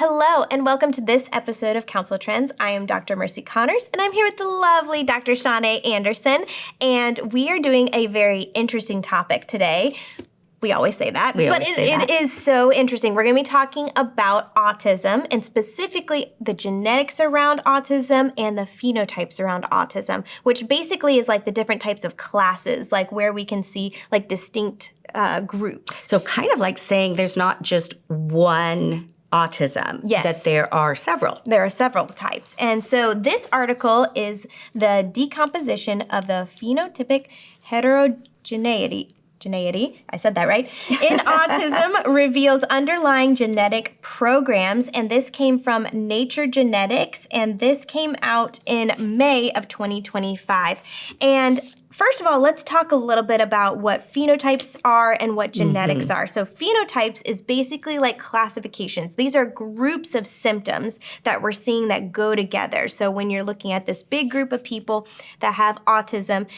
Hello, and welcome to this episode of Counsel Trends. I am Dr. Mercy Connors, and I'm here with the lovely Dr. Shanae Anderson, and we are doing a very interesting topic today. We always say that, but it is so interesting. We're going to be talking about autism, and specifically the genetics around autism and the phenotypes around autism, which basically is like the different types of classes, like where we can see like distinct groups. So kind of like saying there's not just one autism, that there are several. There are several types. And so this article is the decomposition of the phenotypic heterogeneity. I said that right. In autism reveals underlying genetic programs, and this came from Nature Genetics, and this came out in May of 2025. And first of all, let's talk a little bit about what phenotypes are and what genetics are. So phenotypes is basically like classifications. These are groups of symptoms that we're seeing that go together. So when you're looking at this big group of people that have autism,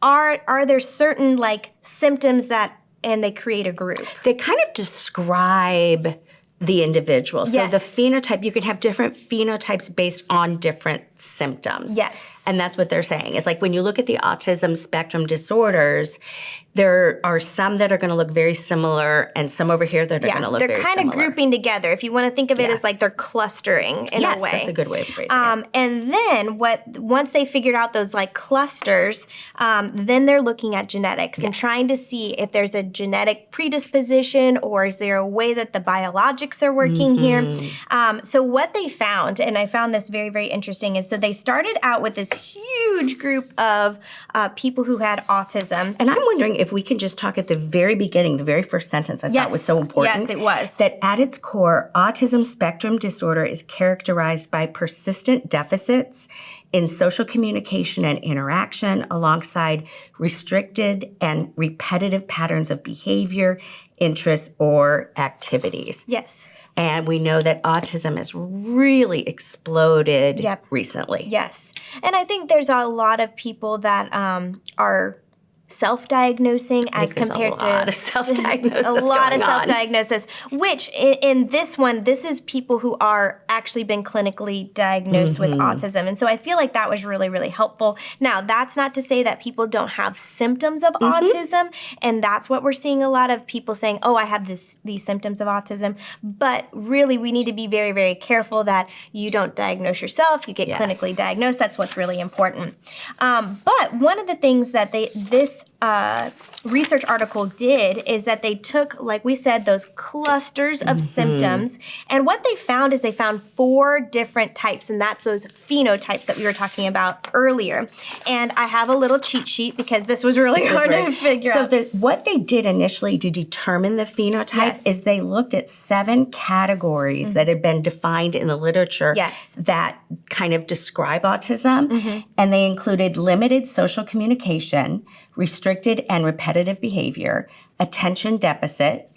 are there certain like symptoms that, and they create a group? They kind of describe the individual. So the phenotype, you can have different phenotypes based on different symptoms. Yes. And that's what they're saying. It's like when you look at the autism spectrum disorders, there are some that are going to look very similar and some over here that are going to look very similar. They're kind of grouping together. If you want to think of it as like they're clustering in a way. Yes, that's a good way of phrasing it. And then once they figured out those like clusters, then they're looking at genetics and trying to see if there's a genetic predisposition or is there a way that the biologics are working here. So what they found, and I found this very, very interesting, is so they started out with this huge group of people who had autism. And I'm wondering if we can just talk at the very beginning, the very first sentence I thought was so important. Yes, it was. That at its core, autism spectrum disorder is characterized by persistent deficits in social communication and interaction alongside restricted and repetitive patterns of behavior, interests, or activities. Yes. And we know that autism has really exploded recently. Yes. And I think there's a lot of people that are self-diagnosing as compared to a lot of self-diagnosis. A lot of self-diagnosis, which in this one, this is people who are actually been clinically diagnosed with autism. And so I feel like that was really, really helpful. Now, that's not to say that people don't have symptoms of autism. And that's what we're seeing a lot of people saying, oh, I have these symptoms of autism. But really, we need to be very, very careful that you don't diagnose yourself. You get clinically diagnosed. That's what's really important. But one of the things that this research article did is that they took, like we said, those clusters of symptoms, and what they found is they found 4 different types, and that's those phenotypes that we were talking about earlier. And I have a little cheat sheet because this was really hard to figure out. So what they did initially to determine the phenotype is they looked at 7 categories that had been defined in the literature that kind of describe autism, and they included limited social communication, restricted and repetitive behavior, attention deficit,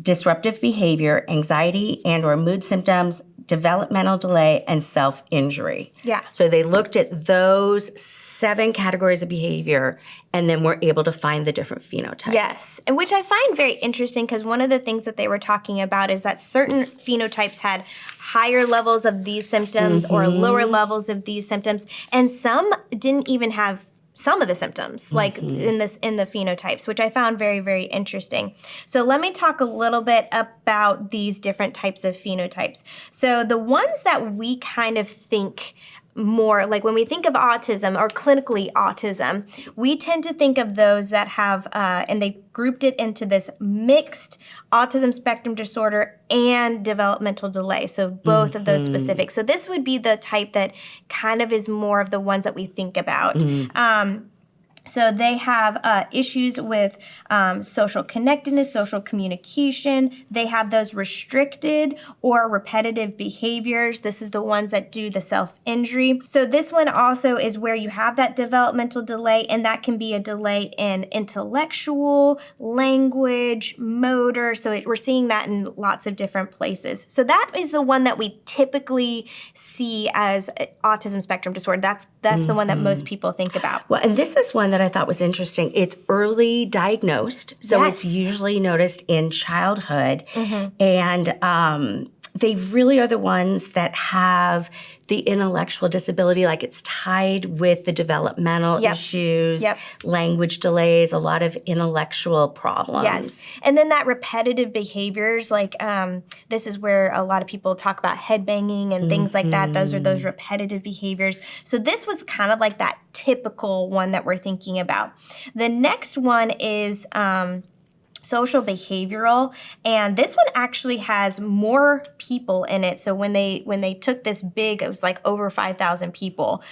disruptive behavior, anxiety and or mood symptoms, developmental delay, and self-injury. Yeah. So they looked at those 7 categories of behavior and then were able to find the different phenotypes. Yes, and which I find very interesting because one of the things that they were talking about is that certain phenotypes had higher levels of these symptoms or lower levels of these symptoms, and some didn't even have some of the symptoms, like in the phenotypes, which I found very, very interesting. So let me talk a little bit about these different types of phenotypes. So the ones that we kind of think more, like when we think of autism or clinically autism, we tend to think of those that have, and they grouped it into this mixed autism spectrum disorder and developmental delay. So both of those specific. So this would be the type that kind of is more of the ones that we think about. So they have issues with social connectedness, social communication. They have those restricted or repetitive behaviors. This is the ones that do the self-injury. So this one also is where you have that developmental delay, and that can be a delay in intellectual, language, motor. So we're seeing that in lots of different places. So that is the one that we typically see as autism spectrum disorder. That's the one that most people think about. Well, and this is one that I thought was interesting. It's early diagnosed, so it's usually noticed in childhood. And they really are the ones that have the intellectual disability, like it's tied with the developmental issues, language delays, a lot of intellectual problems. Yes. And then that repetitive behaviors, like this is where a lot of people talk about headbanging and things like that. Those are those repetitive behaviors. So this was kind of like that typical one that we're thinking about. The next one is social behavioral, and this one actually has more people in it. So when they took this big, it was like over 5,000 people.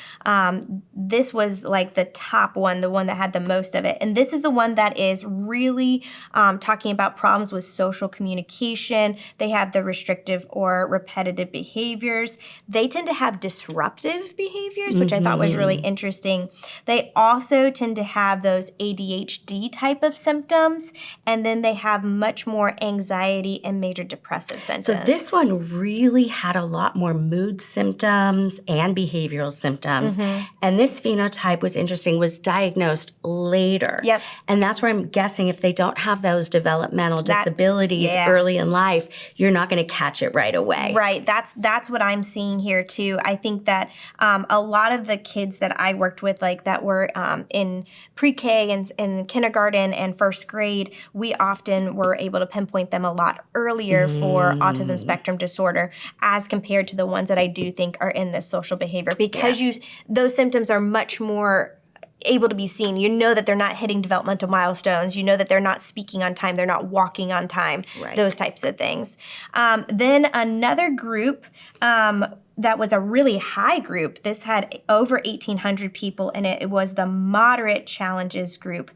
This was like the top one, the one that had the most of it. And this is the one that is really talking about problems with social communication. They have the restrictive or repetitive behaviors. They tend to have disruptive behaviors, which I thought was really interesting. They also tend to have those ADHD type of symptoms, and then they have much more anxiety and major depressive symptoms. So this one really had a lot more mood symptoms and behavioral symptoms. And this phenotype was interesting, was diagnosed later. And that's where I'm guessing if they don't have those developmental disabilities early in life, you're not going to catch it right away. Right. That's what I'm seeing here too. I think that a lot of the kids that I worked with, like that were in pre-K and in kindergarten and first grade, we often were able to pinpoint them a lot earlier for autism spectrum disorder as compared to the ones that I do think are in this social behavior, because those symptoms are much more able to be seen. You know that they're not hitting developmental milestones. You know that they're not speaking on time. They're not walking on time. Those types of things. Then another group that was a really high group. This had over 1,800 people in it. It was the moderate challenges group.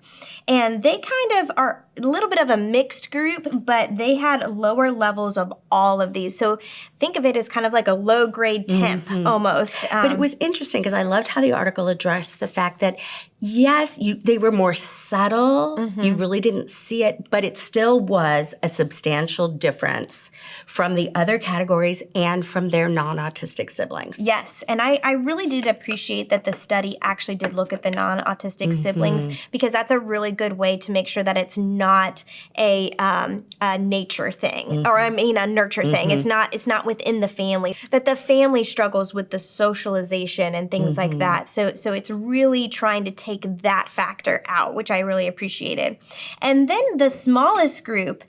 And they kind of are a little bit of a mixed group, but they had lower levels of all of these. So think of it as kind of like a low-grade temp almost. But it was interesting because I loved how the article addressed the fact that, yes, they were more subtle. You really didn't see it, but it still was a substantial difference from the other categories and from their non-autistic siblings. Yes, and I really did appreciate that the study actually did look at the non-autistic siblings, because that's a really good way to make sure that it's not a nature thing, or I mean a nurture thing. It's not within the family, that the family struggles with the socialization and things like that. So it's really trying to take that factor out, which I really appreciated. And then the smallest group,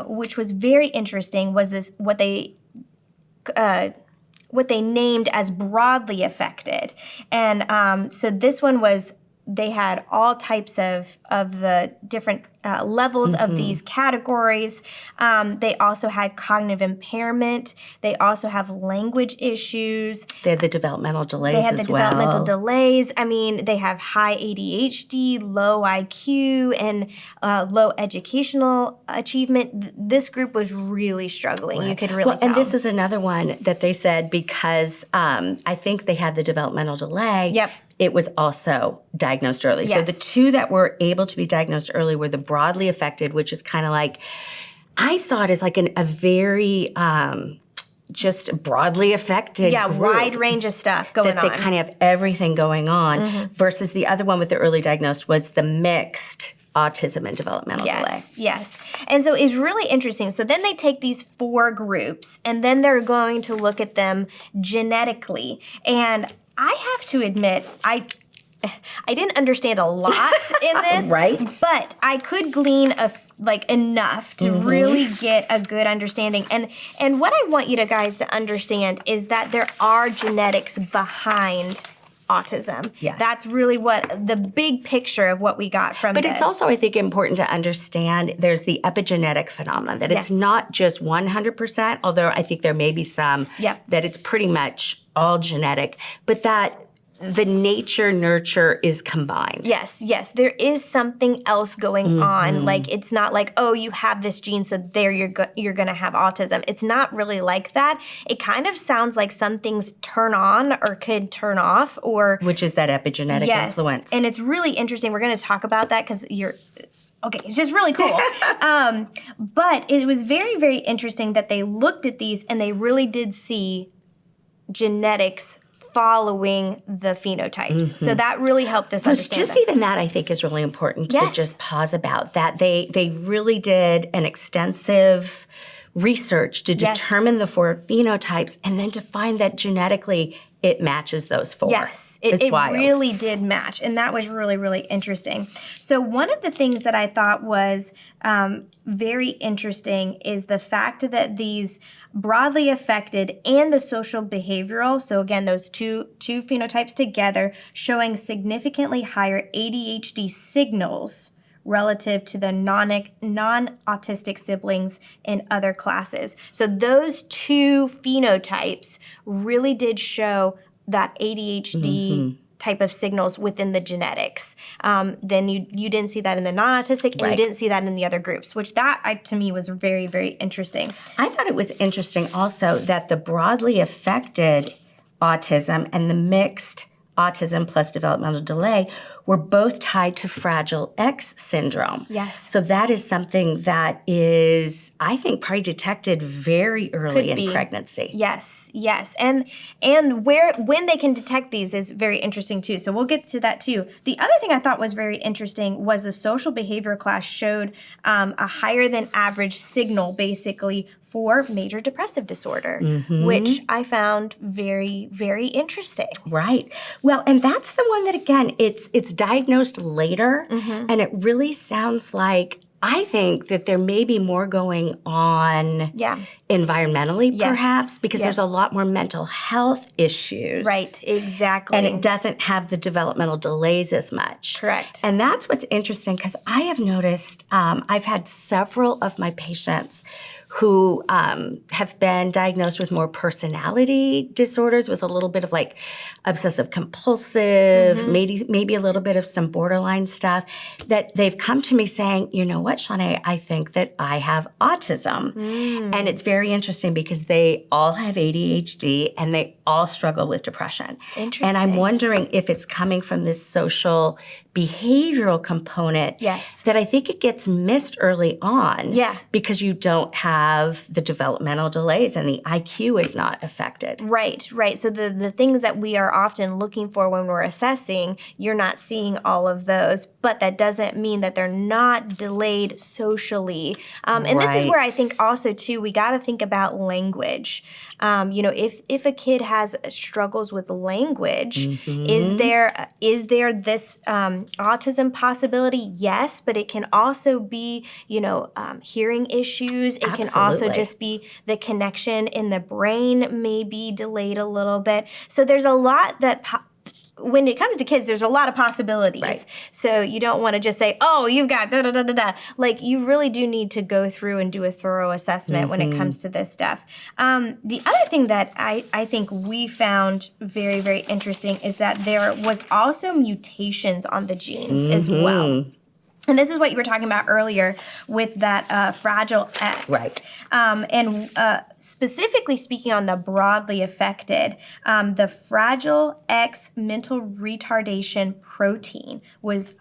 which was very interesting, was this what they named as broadly affected. And so this one was, they had all types of the different levels of these categories. They also had cognitive impairment. They also have language issues. They had the developmental delays as well. They had the developmental delays. I mean, they have high ADHD, low IQ, and low educational achievement. This group was really struggling. You could really tell. And this is another one that they said because I think they had the developmental delay. It was also diagnosed early. So the two that were able to be diagnosed early were the broadly affected, which is kind of like, I saw it as like a very just broadly affected group. Wide range of stuff going on. That they kind of have everything going on, versus the other one with the early diagnosed was the mixed autism and developmental delay. Yes. And so it's really interesting. So then they take these 4 groups, and then they're going to look at them genetically. And I have to admit, I didn't understand a lot in this, but I could glean enough to really get a good understanding. And what I want you guys to understand is that there are genetics behind autism. That's really what the big picture of what we got from this. But it's also, I think, important to understand there's the epigenetic phenomenon, that it's not just 100%, although I think there may be some that it's pretty much all genetic, but that the nature-nurture is combined. Yes. There is something else going on. Like, it's not like, oh, you have this gene, so there you're going to have autism. It's not really like that. It kind of sounds like some things turn on or could turn off, or... Which is that epigenetic influence. And it's really interesting. We're going to talk about that because okay, it's just really cool. But it was very, very interesting that they looked at these and they really did see genetics following the phenotypes. So that really helped us understand just even that, I think, is really important to just pause about. That they really did an extensive research to determine the 4 phenotypes and then to find that genetically it matches those 4. Yes, it really did match. And that was really, really interesting. So one of the things that I thought was very interesting is the fact that these broadly affected and the social behavioral, so again, those two phenotypes together, showing significantly higher ADHD signals relative to the non-autistic siblings in other classes. So those 2 phenotypes really did show that ADHD type of signals within the genetics. Then you didn't see that in the non-autistic, and you didn't see that in the other groups, which to me was very, very interesting. I thought it was interesting also that the broadly affected autism and the mixed autism plus developmental delay were both tied to Fragile X syndrome. Yes. So that is something that is, I think, probably detected very early in pregnancy. Yes, yes. And when they can detect these is very interesting too. So we'll get to that too. The other thing I thought was very interesting was the social behavior class showed a higher than average signal basically for major depressive disorder, which I found very, very interesting. Right. Well, and that's the one that, again, it's diagnosed later, and it really sounds like, I think that there may be more going on environmentally, perhaps, because there's a lot more mental health issues. Right, exactly. And it doesn't have the developmental delays as much. Correct. And that's what's interesting, because I have noticed, I've had several of my patients who have been diagnosed with more personality disorders, with a little bit of like obsessive compulsive, maybe a little bit of some borderline stuff, that they've come to me saying, you know what, Shanae, I think that I have autism. And it's very interesting because they all have ADHD and they all struggle with depression. Interesting. And I'm wondering if it's coming from this social behavioral component that I think it gets missed early on because you don't have the developmental delays and the IQ is not affected. Right, right. So the things that we are often looking for when we're assessing, you're not seeing all of those, but that doesn't mean that they're not delayed socially. And this is where I think also too, we got to think about language. If a kid has struggles with language, is there this autism possibility? Yes, but it can also be, hearing issues. It can also just be the connection in the brain may be delayed a little bit. So there's a lot that when it comes to kids, there's a lot of possibilities. Right. So you don't want to just say, oh, you've got da-da-da-da-da. Like, you really do need to go through and do a thorough assessment when it comes to this stuff. The other thing that I think we found very, very interesting is that there was also mutations on the genes as well. And this is what you were talking about earlier with that Fragile X. Right. And specifically speaking on the broadly affected, the Fragile X mental retardation protein was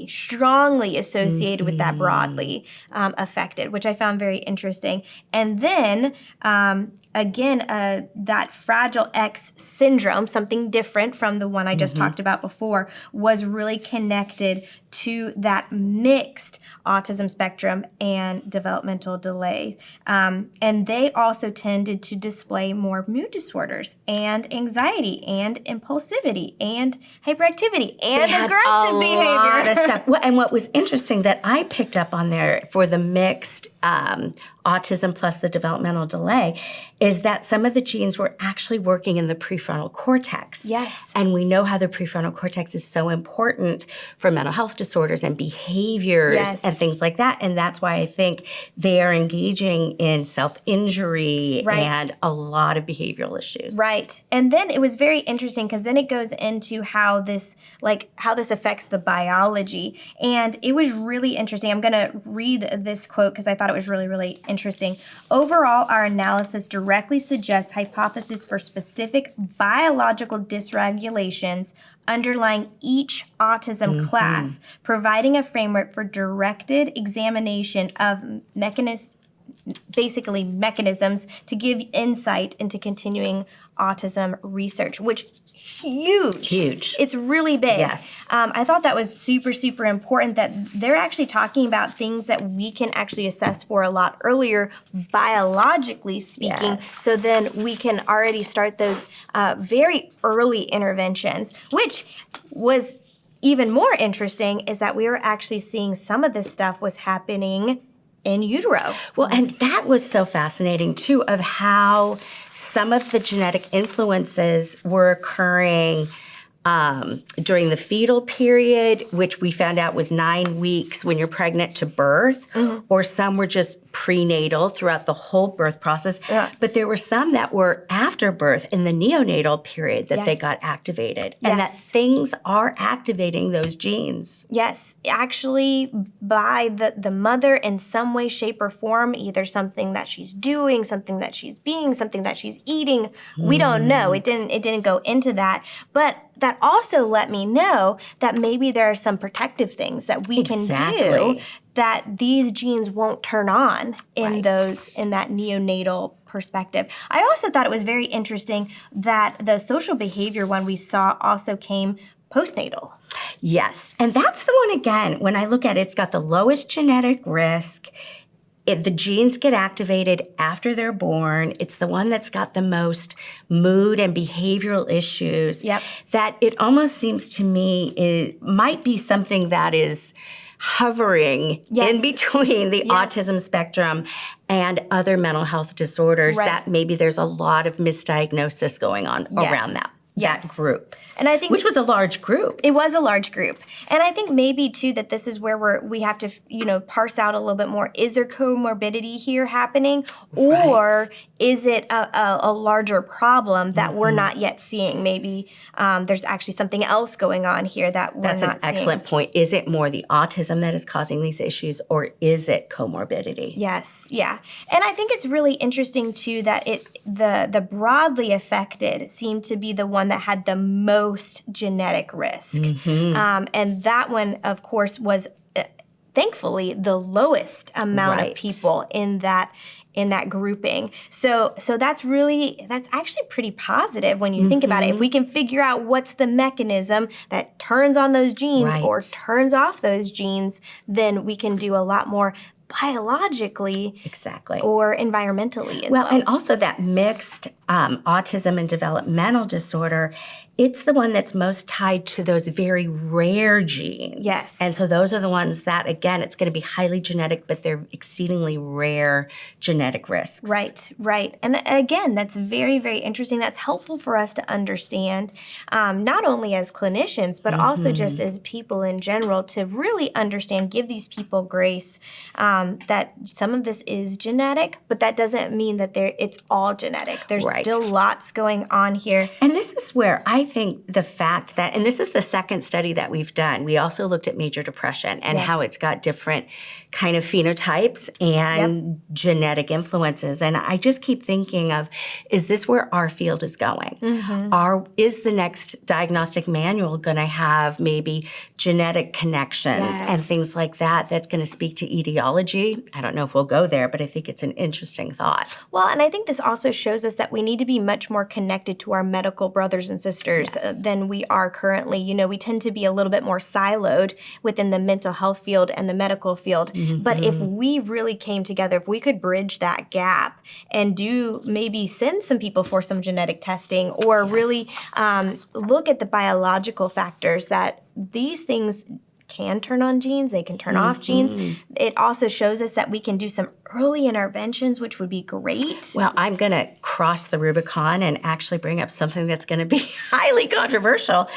strongly associated with that broadly affected, which I found very interesting. And then, that Fragile X syndrome, something different from the one I just talked about before, was really connected to that mixed autism spectrum and developmental delay. And they also tended to display more mood disorders and anxiety and impulsivity and hyperactivity and aggressive behavior. Lot of stuff. And what was interesting that I picked up on there for the mixed autism plus the developmental delay is that some of the genes were actually working in the prefrontal cortex. Yes. And we know how the prefrontal cortex is so important for mental health disorders and behaviors and things like that. And that's why I think they are engaging in self-injury and a lot of behavioral issues. Right. And then it was very interesting because then it goes into how this affects the biology. And it was really interesting. I'm going to read this quote because I thought it was really, really interesting. Overall, our analysis directly suggests hypotheses for specific biological dysregulations underlying each autism class, providing a framework for directed examination of basically mechanisms to give insight into continuing autism research, which huge. It's really big. Yes. I thought that was super, super important that they're actually talking about things that we can actually assess for a lot earlier, biologically speaking. Yes. So then we can already start those very early interventions, which was even more interesting is that we were actually seeing some of this stuff was happening in utero. Well, and that was so fascinating, too, of how some of the genetic influences were occurring during the fetal period, which we found out was 9 weeks when you're pregnant to birth, or some were just prenatal throughout the whole birth process. Yeah. But there were some that were after birth in the neonatal period that they got activated, and that things are activating those genes. Yes, actually by the mother in some way, shape, or form, either something that she's doing, something that she's being, something that she's eating. We don't know. It didn't go into that. But that also let me know that maybe there are some protective things that we can do that these genes won't turn on in that neonatal perspective. I also thought it was very interesting that the social behavior one we saw also came postnatal. Yes, and that's the one, again, when I look at it, it's got the lowest genetic risk. The genes get activated after they're born. It's the one that's got the most mood and behavioral issues. Yep. That it almost seems to me it might be something that is hovering in between the autism spectrum and other mental health disorders, that maybe there's a lot of misdiagnosis going on around that group. And I think which was a large group. It was a large group. And I think maybe too that this is where we have to, parse out a little bit more. Is there comorbidity here happening, or is it a larger problem that we're not yet seeing? Maybe there's actually something else going on here that we're not seeing. That's an excellent point. Is it more the autism that is causing these issues, or is it comorbidity? Yes, yeah. And I think it's really interesting too that the broadly affected seemed to be the one that had the most genetic risk. And that one, of course, was thankfully the lowest amount of people in that grouping. So that's actually pretty positive when you think about it. If we can figure out what's the mechanism that turns on those genes or turns off those genes, then we can do a lot more biologically or environmentally as well. And also that mixed autism and developmental disorder, it's the one that's most tied to those very rare genes. Yes. And so those are the ones that, again, it's going to be highly genetic, but they're exceedingly rare genetic risks. Right. And again, that's very, very interesting. That's helpful for us to understand, not only as clinicians, but also just as people in general, to really understand, give these people grace, that some of this is genetic, but that doesn't mean that it's all genetic. There's still lots going on here. And this is where I think the fact that, and this is the second study that we've done, we also looked at major depression and how it's got different kind of phenotypes and genetic influences. And I just keep thinking of, is this where our field is going? Is the next diagnostic manual going to have maybe genetic connections and things like that that's going to speak to etiology? I don't know if we'll go there, but I think it's an interesting thought. Well, and I think this also shows us that we need to be much more connected to our medical brothers and sisters than we are currently. We tend to be a little bit more siloed within the mental health field and the medical field. But if we really came together, if we could bridge that gap and maybe send some people for some genetic testing, or really look at the biological factors that these things can turn on genes, they can turn off genes. It also shows us that we can do some early interventions, which would be great. Well, I'm going to cross the Rubicon and actually bring up something that's going to be highly controversial.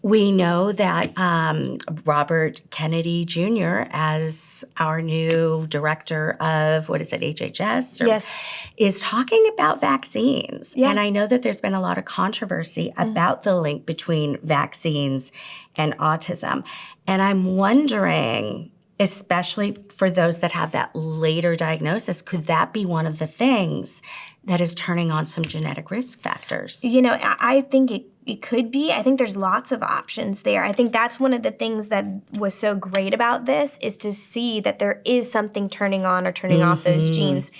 We know that Robert Kennedy Jr., as our new director of, HHS? Is talking about vaccines. And I know that there's been a lot of controversy about the link between vaccines and autism. And I'm wondering, especially for those that have that later diagnosis, could that be one of the things that is turning on some genetic risk factors? I think it could be. I think there's lots of options there. I think that's one of the things that was so great about this is to see that there is something turning on or turning off those genes.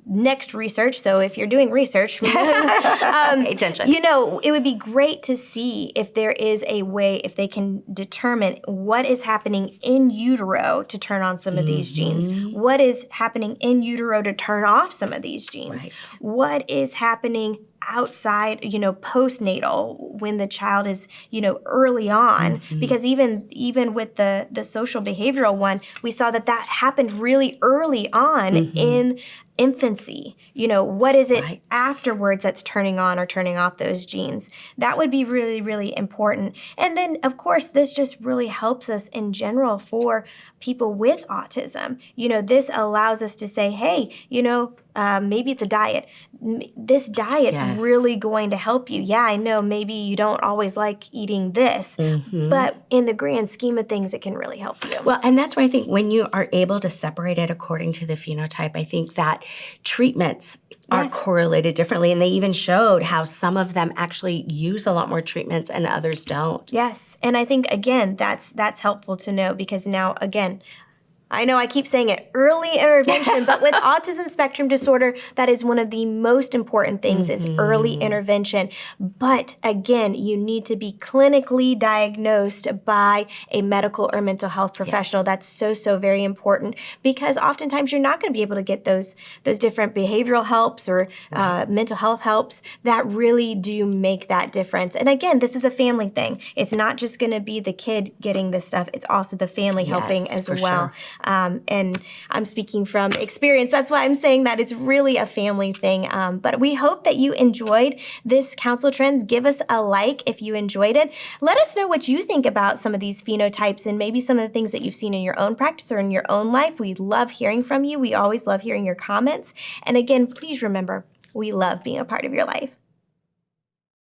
Next research, so if you're doing research, pay attention. It would be great to see if there is a way, if they can determine what is happening in utero to turn on some of these genes, what is happening in utero to turn off some of these genes, what is happening outside, postnatal when the child is, early on, because even with the social behavioral one, we saw that happened really early on in infancy. What is it afterwards that's turning on or turning off those genes? That would be really, really important. And then, of course, this just really helps us in general for people with autism. This allows us to say, hey, maybe it's a diet. This diet's really going to help you. Yeah, I know maybe you don't always like eating this, but in the grand scheme of things, it can really help you. Well, and that's why I think when you are able to separate it according to the phenotype, I think that treatments are correlated differently. And they even showed how some of them actually use a lot more treatments and others don't. Yes. And I think, again, that's helpful to know because now, again, I know I keep saying it, early intervention, but with autism spectrum disorder, that is one of the most important things is early intervention. But again, you need to be clinically diagnosed by a medical or mental health professional. That's so, so very important because oftentimes you're not going to be able to get those different behavioral helps or mental health helps that really do make that difference. And again, this is a family thing. It's not just going to be the kid getting this stuff. It's also the family helping as well. Sure. And I'm speaking from experience. That's why I'm saying that it's really a family thing. But we hope that you enjoyed this Counsel Trends. Give us a like if you enjoyed it. Let us know what you think about some of these phenotypes and maybe some of the things that you've seen in your own practice or in your own life. We love hearing from you. We always love hearing your comments. And again, please remember, we love being a part of your life.